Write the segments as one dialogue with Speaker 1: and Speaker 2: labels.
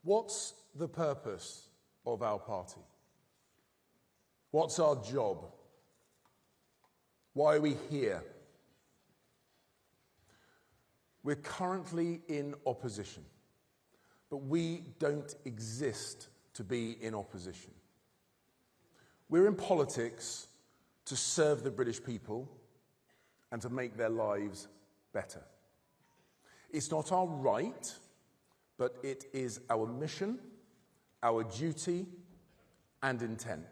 Speaker 1: What's the purpose of our party? What's our job? Why are we here? We're currently in opposition, but we don't exist to be in opposition. We're in politics to serve the British people and to make their lives better. It's not our right, but it is our mission, our duty, and intent.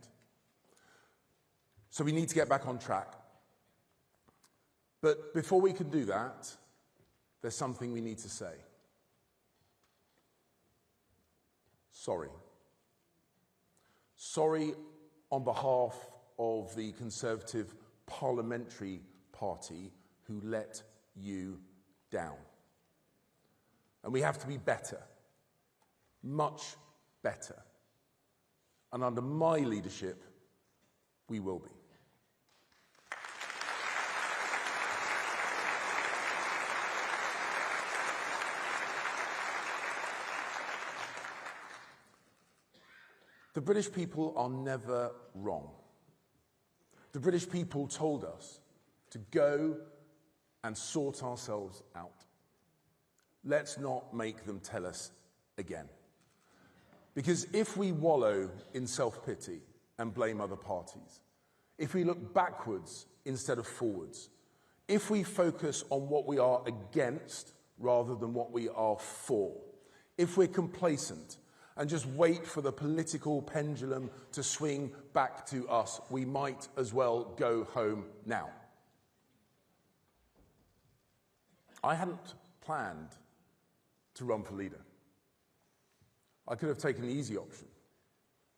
Speaker 1: So we need to get back on track. But before we can do that, there's something we need to say. Sorry. Sorry on behalf of the Conservative Parliamentary Party who let you down. And we have to be better, much better. And under my leadership, we will be. The British people are never wrong. The British people told us to go and sort ourselves out. Let's not make them tell us again. Because if we wallow in self-pity and blame other parties, if we look backwards instead of forwards, if we focus on what we are against rather than what we are for, if we're complacent and just wait for the political pendulum to swing back to us, we might as well go home now. I hadn't planned to run for leader. I could have taken the easy option,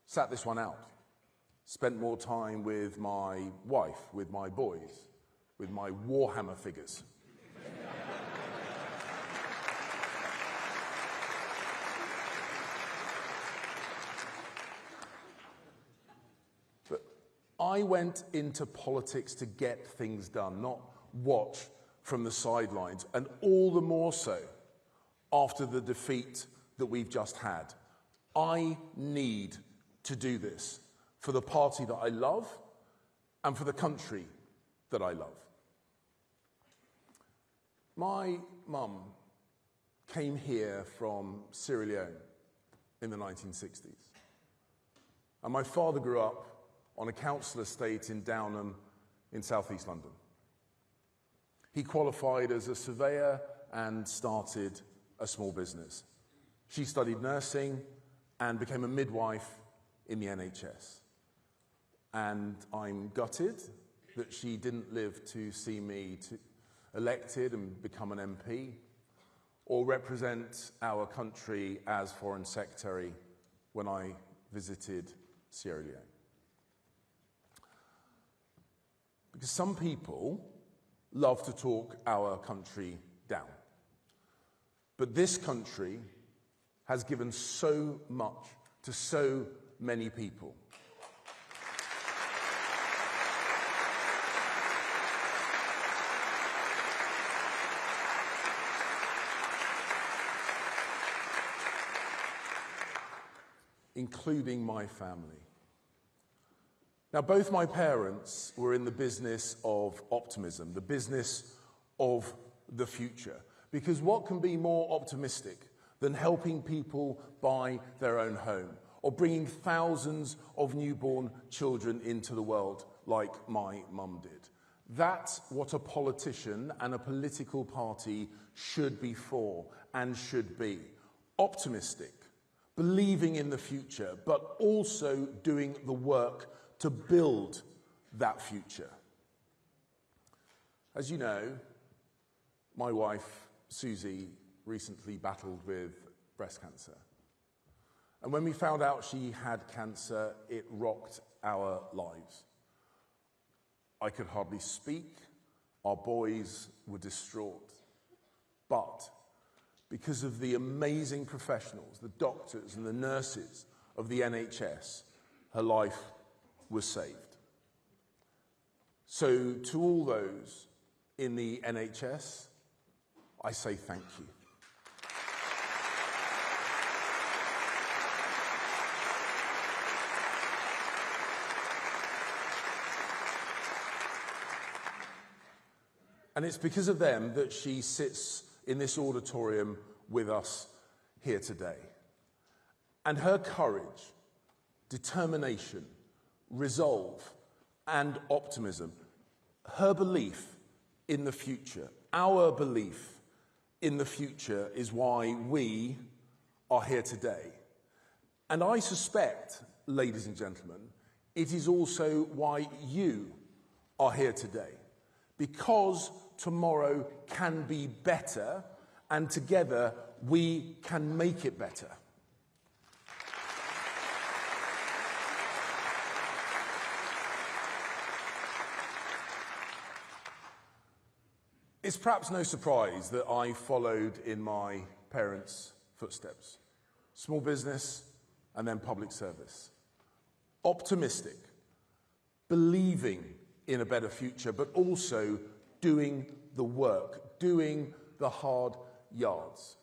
Speaker 1: sat this one out, spent more time with my wife, with my boys, with my Warhammer figures. But I went into politics to get things done, not watch from the sidelines, and all the more so after the defeat that we've just had. I need to do this for the party that I love and for the country that I love. My mum came here from Sierra Leone in the 1960s. And my father grew up on a council estate in Downham in southeast London. He qualified as a surveyor and started a small business. She studied nursing and became a midwife in the NHS. And I'm gutted that she didn't live to see me elected and become an MP, or represent our country as Foreign Secretary when I visited Sierra Leone. Because some people love to talk our country down. But this country has given so much to so many people. Including my family. Now, both my parents were in the business of optimism, the business of the future. Because what can be more optimistic than helping people buy their own home, or bringing thousands of newborn children into the world like my mum did? That's what a politician and a political party should be for and should be. Optimistic, believing in the future, but also doing the work to build that future. As you know, my wife, Susie, recently battled with breast cancer. And when we found out she had cancer, it rocked our lives. I could hardly speak. Our boys were distraught. But because of the amazing professionals, the doctors and the nurses of the NHS, her life was saved. So to all those in the NHS, I say thank you. And it's because of them that she sits in this auditorium with us here today. And her courage, determination, resolve, and optimism, her belief in the future, our belief in the future is why we are here today. And I suspect, ladies and gentlemen, it is also why you are here today. Because tomorrow can be better, and together we can make it better. It's perhaps no surprise that I followed in my parents' footsteps. Small business and then public service. Optimistic, believing in a better future, but also doing the work, doing the hard yards.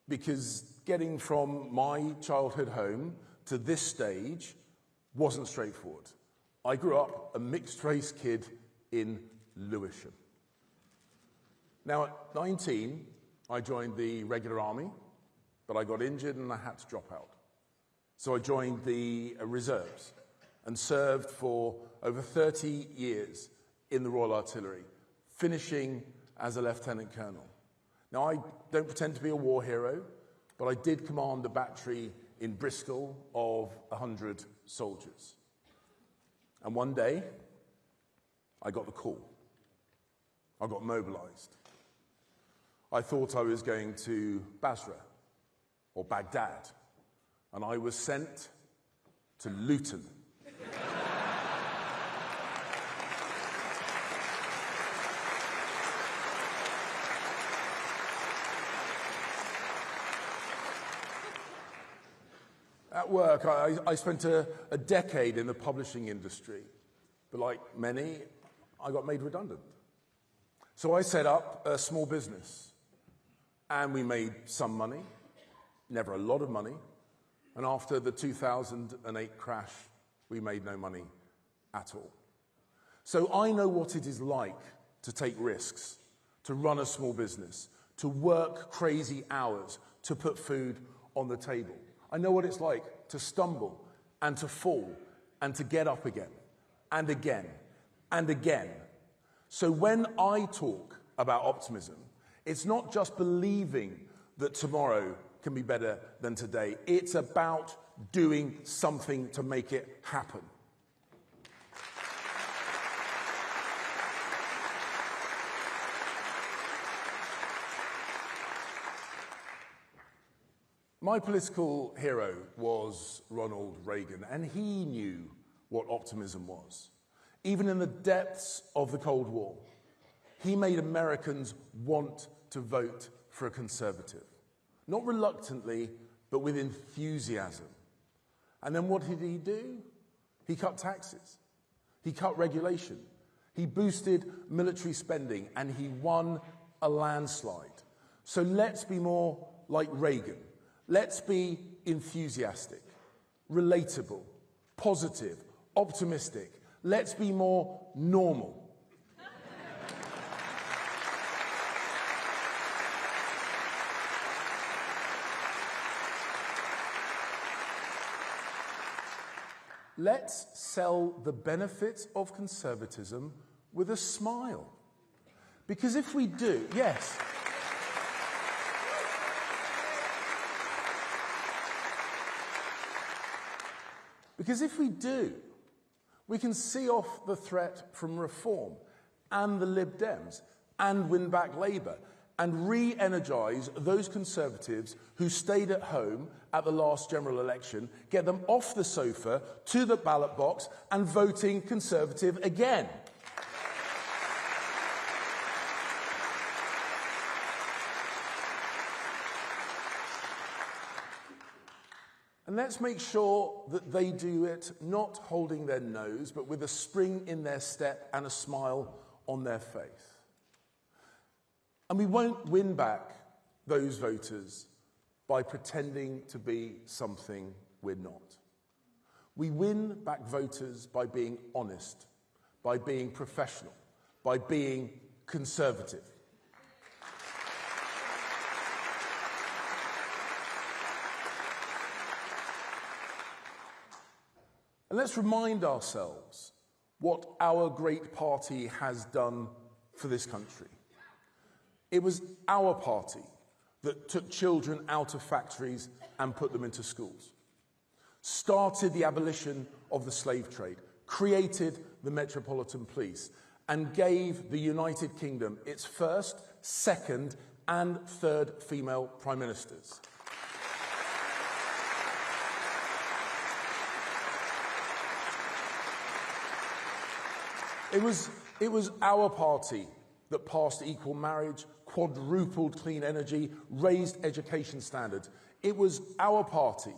Speaker 1: Because getting from my childhood home to this stage wasn't straightforward. I grew up a mixed-race kid in Lewisham. Now, at 19, I joined the regular army, but I got injured and I had to drop out. So I joined the reserves and served for over 30 years in the Royal Artillery, finishing as a lieutenant colonel. Now, I don't pretend to be a war hero, but I did command a battery in Bristol of 100 soldiers. And one day, I got the call. I got mobilized. I thought I was going to Basra or Baghdad, and I was sent to Luton. At work, I spent a decade in the publishing industry, but like many, I got made redundant. So I set up a small business. And we made some money, never a lot of money. And after the 2008 crash, we made no money at all. So I know what it is like to take risks, to run a small business, to work crazy hours, to put food on the table. I know what it's like to stumble and to fall and to get up again and again and again. So when I talk about optimism, it's not just believing that tomorrow can be better than today. It's about doing something to make it happen. My political hero was Ronald Reagan, and he knew what optimism was. Even in the depths of the Cold War, he made Americans want to vote for a conservative. Not reluctantly, but with enthusiasm. And then what did he do? He cut taxes. He cut regulation. He boosted military spending, and he won a landslide. So let's be more like Reagan. Let's be enthusiastic, relatable, positive, optimistic. Let's be more normal. Let's sell the benefits of conservatism with a smile. Because if we do, yes. Because if we do, we can see off the threat from Reform and the Lib Dems and win back Labour and re-energise those Conservatives who stayed at home at the last general election, get them off the sofa to the ballot box and voting Conservative again. And let's make sure that they do it not holding their nose, but with a spring in their step and a smile on their face. And we won't win back those voters by pretending to be something we're not. We win back voters by being honest, by being professional, by being Conservative. And let's remind ourselves what our great party has done for this country. It was our party that took children out of factories and put them into schools, started the abolition of the slave trade, created the Metropolitan Police, and gave the United Kingdom its first, second, and third female prime ministers. It was our party that passed equal marriage, quadrupled clean energy, raised education standards. It was our party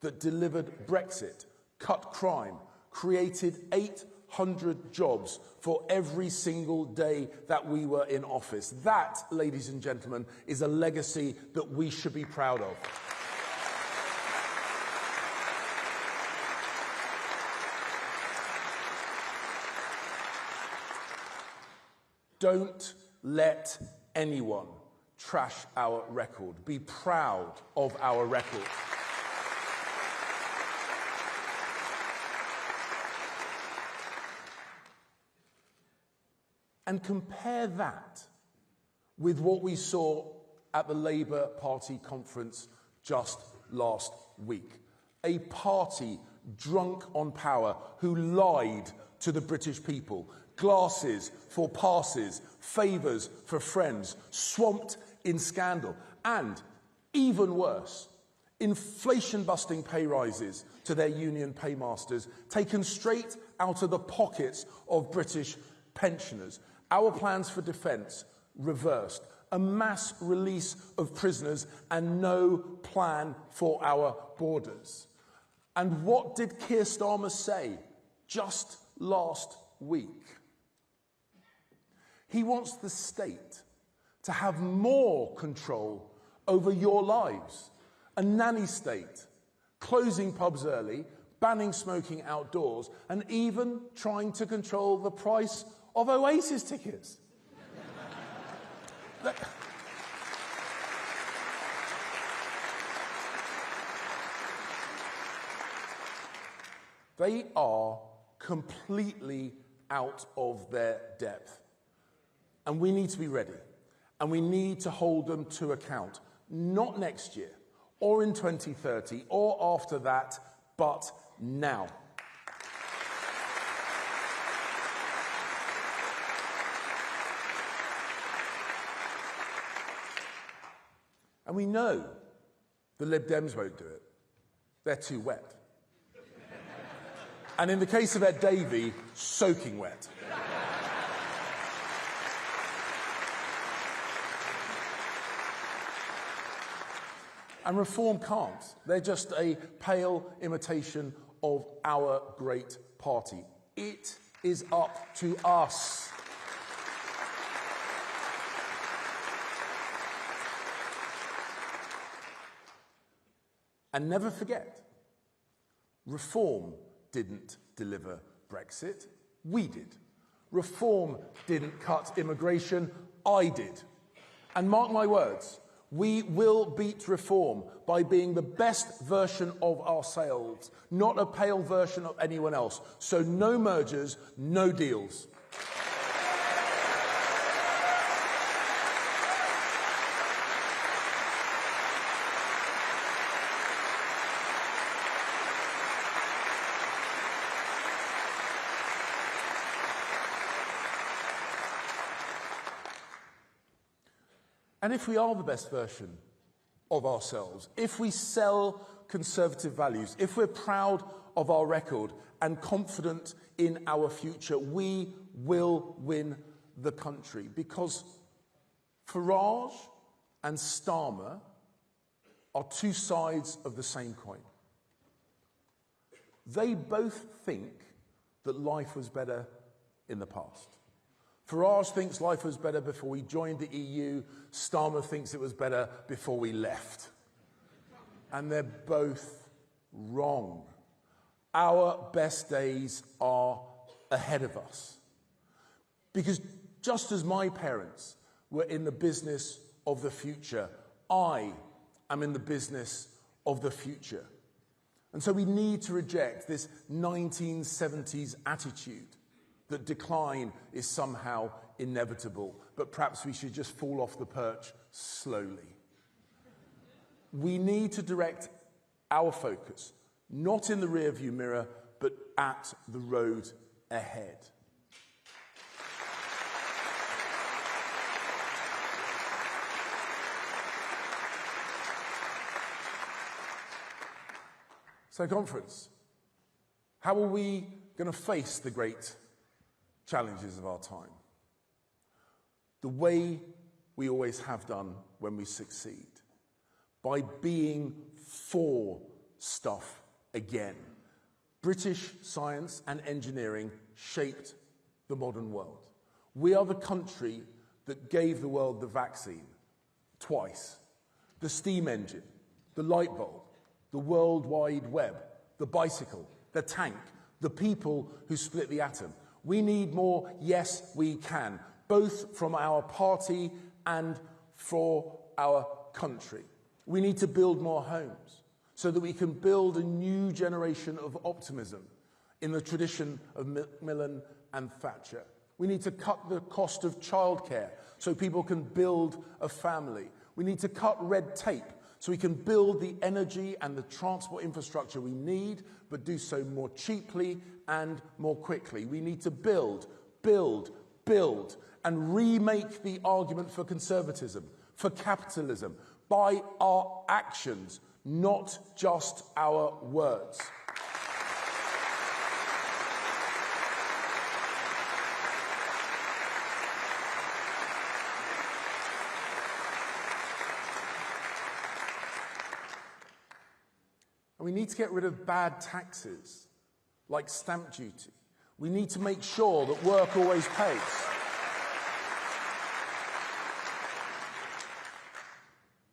Speaker 1: that delivered Brexit, cut crime, created 800 jobs for every single day that we were in office. That, ladies and gentlemen, is a legacy that we should be proud of. Don't let anyone trash our record. Be proud of our record. And compare that with what we saw at the Labour Party conference just last week. A party drunk on power who lied to the British people. Glasses for passes, favours for friends, swamped in scandal. And, even worse, inflation-busting pay rises to their union paymasters, taken straight out of the pockets of British pensioners. Our plans for defence reversed. A mass release of prisoners and no plan for our borders. And what did Keir Starmer say just last week? He wants the state to have more control over your lives. A nanny state, closing pubs early, banning smoking outdoors, and even trying to control the price of Oasis tickets. They are completely out of their depth. And we need to be ready. And we need to hold them to account. Not next year, or in 2030, or after that, but now. And we know the Lib Dems won't do it. They're too wet. And in the case of Ed Davey, soaking wet. And Reform can't. They're just a pale imitation of our great party. It is up to us. And never forget, Reform didn't deliver Brexit. We did. Reform didn't cut immigration. I did. And mark my words, we will beat Reform by being the best version of ourselves, not a pale version of anyone else. So no mergers, no deals. And if we are the best version of ourselves, if we sell conservative values, if we're proud of our record and confident in our future, we will win the country. Because Farage and Starmer are two sides of the same coin. They both think that life was better in the past. Farage thinks life was better before we joined the EU. Starmer thinks it was better before we left. And they're both wrong. Our best days are ahead of us. Because just as my parents were in the business of the future, I am in the business of the future. And so we need to reject this 1970s attitude that decline is somehow inevitable, but perhaps we should just fall off the perch slowly. We need to direct our focus, not in the rearview mirror, but at the road ahead. So, conference, how are we going to face the great challenges of our time? The way we always have done when we succeed, by being for stuff again. British science and engineering shaped the modern world. We are the country that gave the world the vaccine twice, the steam engine, the light bulb, the World Wide Web, the bicycle, the tank, the people who split the atom. We need more, yes, we can, both from our party and for our country. We need to build more homes so that we can build a new generation of optimism in the tradition of Macmillan and Thatcher. We need to cut the cost of childcare so people can build a family. We need to cut red tape so we can build the energy and the transport infrastructure we need, but do so more cheaply and more quickly. We need to build, and remake the argument for conservatism, for capitalism, by our actions, not just our words. And we need to get rid of bad taxes, like stamp duty. We need to make sure that work always pays.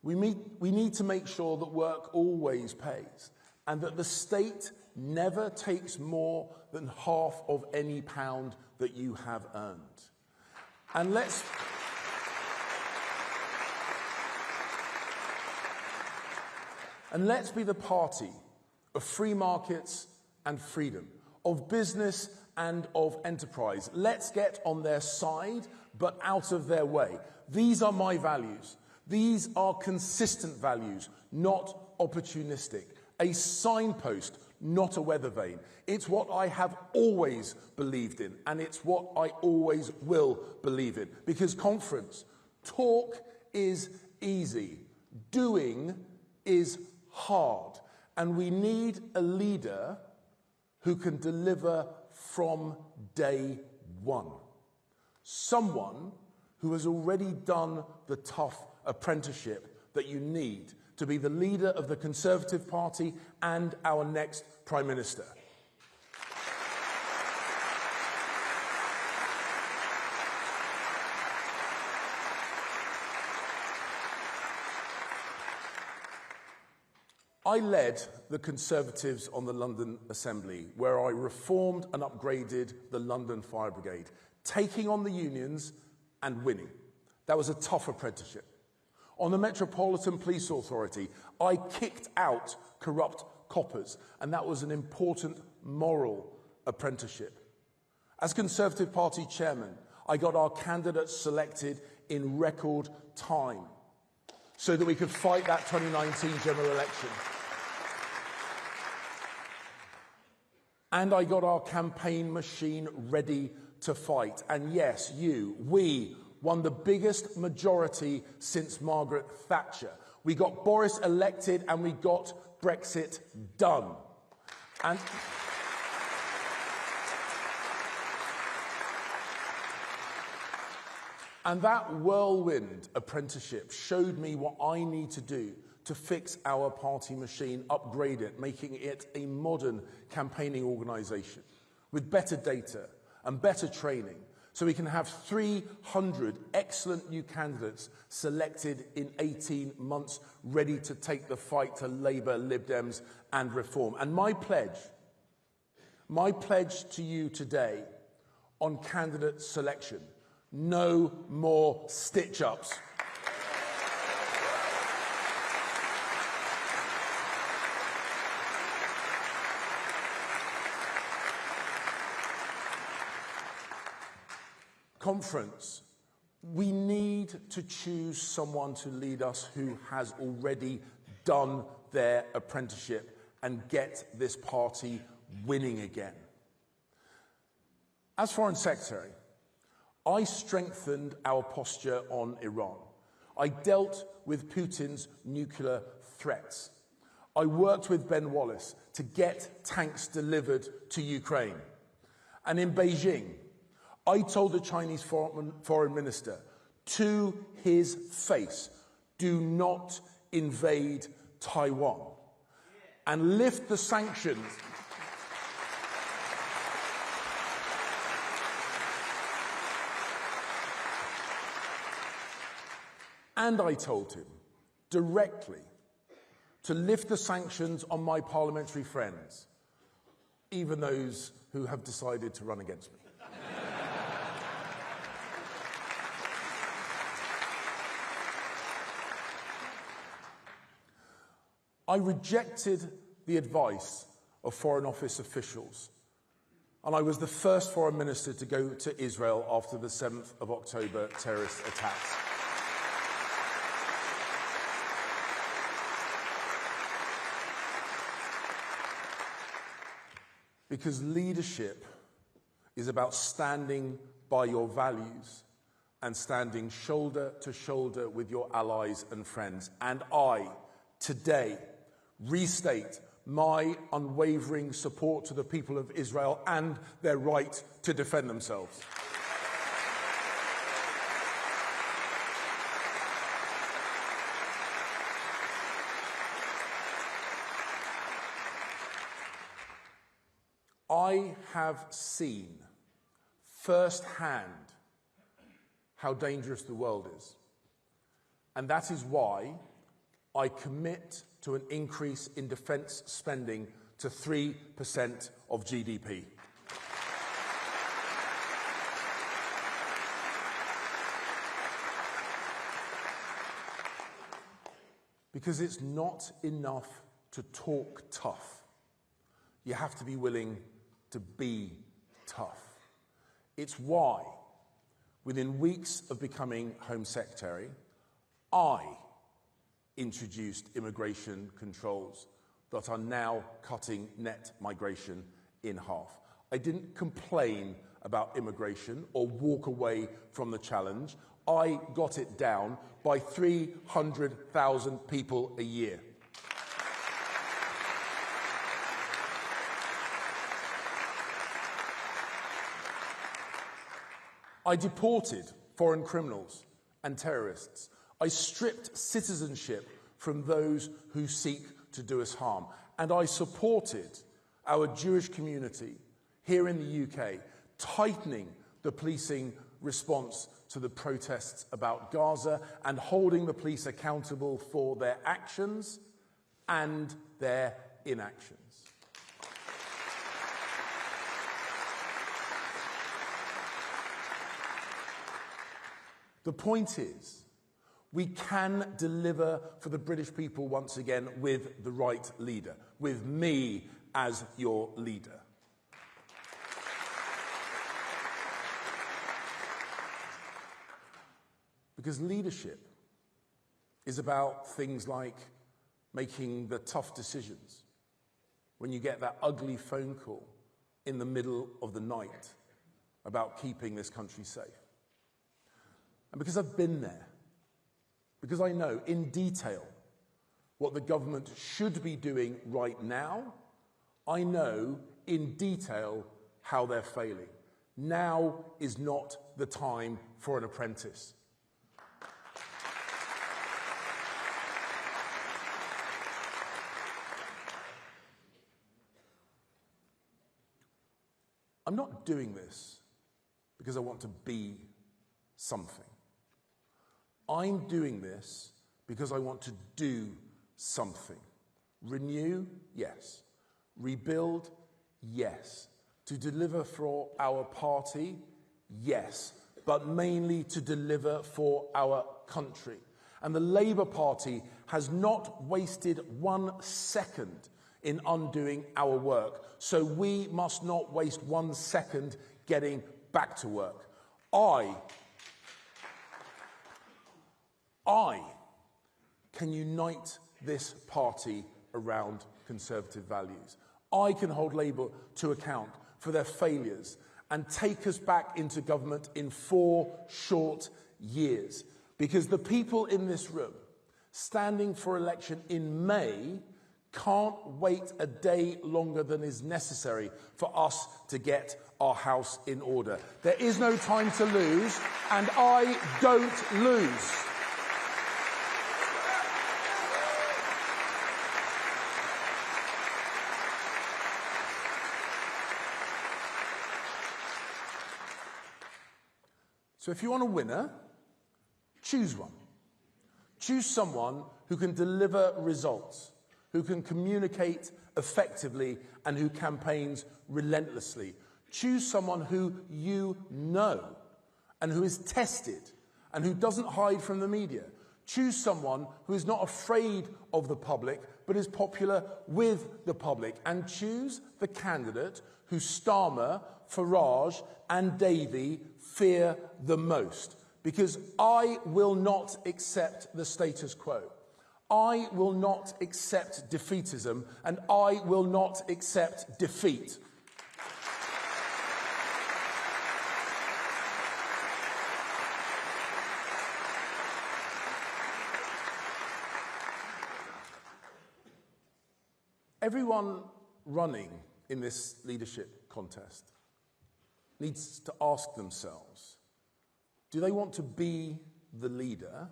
Speaker 1: We need to make sure that work always pays, and that the state never takes more than half of any pound that you have earned. And let's be the party of free markets and freedom, of business and of enterprise. Let's get on their side, but out of their way. These are my values. These are consistent values, not opportunistic. A signpost, not a weather vane. It's what I have always believed in, and it's what I always will believe in. Because, conference, talk is easy. Doing is hard. And we need a leader who can deliver from day one. Someone who has already done the tough apprenticeship that you need to be the leader of the Conservative Party and our next Prime Minister. I led the Conservatives on the London Assembly, where I reformed and upgraded the London Fire Brigade, taking on the unions and winning. That was a tough apprenticeship. On the Metropolitan Police Authority, I kicked out corrupt coppers, and that was an important moral apprenticeship. As Conservative Party chairman, I got our candidates selected in record time so that we could fight that 2019 general election. And I got our campaign machine ready to fight. And yes, we won the biggest majority since Margaret Thatcher. We got Boris elected and we got Brexit done. And that whirlwind apprenticeship showed me what I need to do to fix our party machine, upgrade it, making it a modern campaigning organisation with better data and better training, so we can have 300 excellent new candidates selected in 18 months, ready to take the fight to Labour, Lib Dems and Reform. And my pledge to you today on candidate selection No more stitch-ups. Conference. We need to choose someone to lead us who has already done their apprenticeship and get this party winning again. As Foreign Secretary, I strengthened our posture on Iran. I dealt with Putin's nuclear threats. I worked with Ben Wallace to get tanks delivered to Ukraine. And in Beijing, I told the Chinese foreign minister to his face, do not invade Taiwan and lift the sanctions. And I told him directly to lift the sanctions on my parliamentary friends, even those who have decided to run against me. I rejected the advice of Foreign Office officials, and I was the first foreign minister to go to Israel after the 7th of October terrorist attacks. Because leadership is about standing by your values and standing shoulder to shoulder with your allies and friends. And I, today, restate my unwavering support to the people of Israel and their right to defend themselves. I have seen firsthand how dangerous the world is, and that is why I commit to an increase in defence spending to 3% of GDP. Because it's not enough to talk tough. You have to be willing to be tough. It's why, within weeks of becoming Home Secretary, I introduced immigration controls that are now cutting net migration in half. I didn't complain about immigration or walk away from the challenge. I got it down by 300,000 people a year. I deported foreign criminals and terrorists. I stripped citizenship from those who seek to do us harm. And I supported our Jewish community here in the UK, tightening the policing response to the protests about Gaza and holding the police accountable for their actions and their inactions. The point is, we can deliver for the British people once again with the right leader, with me as your leader. Because leadership is about things like making the tough decisions when you get that ugly phone call in the middle of the night about keeping this country safe. And because I've been there, because I know in detail what the government should be doing right now, I know in detail how they're failing. Now is not the time for an apprentice. I'm not doing this because I want to be something. I'm doing this because I want to do something. Renew? Yes. Rebuild? Yes. To deliver for our party? Yes. but mainly to deliver for our country. And the Labour Party has not wasted 1 second in undoing our work. So we must not waste 1 second getting back to work. I can unite this party around Conservative values. I can hold Labour to account for their failures and take us back into government in 4 short years. Because the people in this room, standing for election in May, can't wait a day longer than is necessary for us to get our house in order. There is no time to lose, and I don't lose. So if you want a winner, choose one. Choose someone who can deliver results, who can communicate effectively, and who campaigns relentlessly. Choose someone who you know and who is tested and who doesn't hide from the media. Choose someone who is not afraid of the public but is popular with the public. And choose the candidate who Starmer, Farage and Davey fear the most. Because I will not accept the status quo. I will not accept defeatism, and I will not accept defeat. Everyone running in this leadership contest needs to ask themselves, do they want to be the leader,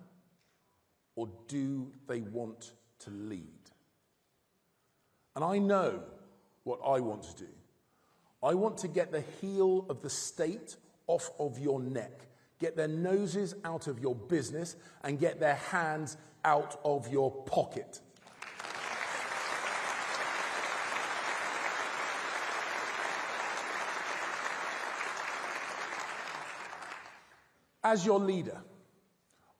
Speaker 1: or do they want to lead? And I know what I want to do. I want to get the heel of the state off of your neck, get their noses out of your business, and get their hands out of your pocket. As your leader,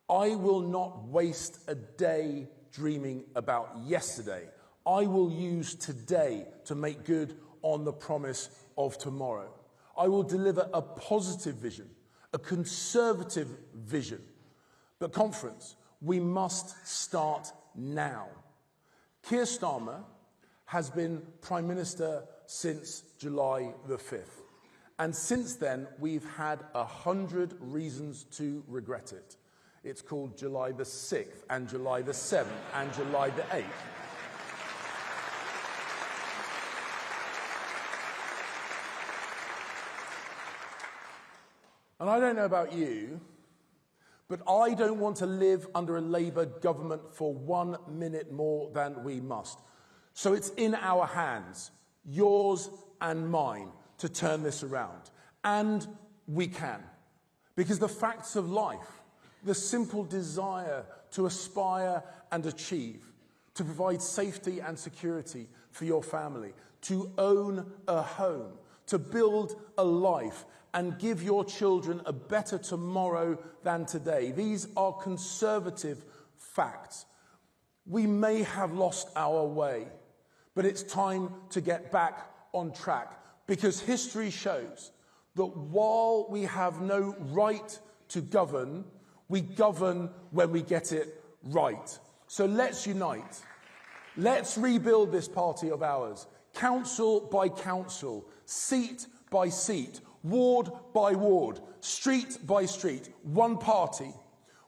Speaker 1: I will not waste a day dreaming about yesterday. I will use today to make good on the promise of tomorrow. I will deliver a positive vision, a conservative vision. But conference, we must start now. Keir Starmer has been Prime Minister since July the 5th. And since then, we've had 100 reasons to regret it. It's called July the 6th, and July the 7th, and July the 8th. And I don't know about you, but I don't want to live under a Labour government for 1 minute more than we must. So it's in our hands, yours and mine, to turn this around. And we can. Because the facts of life, the simple desire to aspire and achieve, to provide safety and security for your family, to own a home, to build a life and give your children a better tomorrow than today. These are conservative facts. We may have lost our way, but it's time to get back on track. Because history shows that while we have no right to govern, we govern when we get it right. So let's unite. Let's rebuild this party of ours, council by council, seat by seat, ward by ward, street by street, one party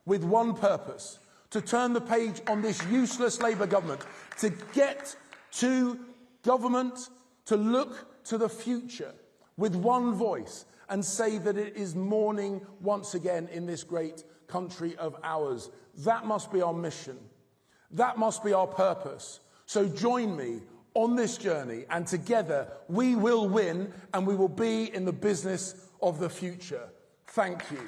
Speaker 1: with one purpose, to turn the page on this useless Labour government, to get to government, to look to the future with one voice and say that it is morning once again in this great country of ours. That must be our mission. That must be our purpose. So join me on this journey, and together we will win, and we will be in the business of the future. Thank you.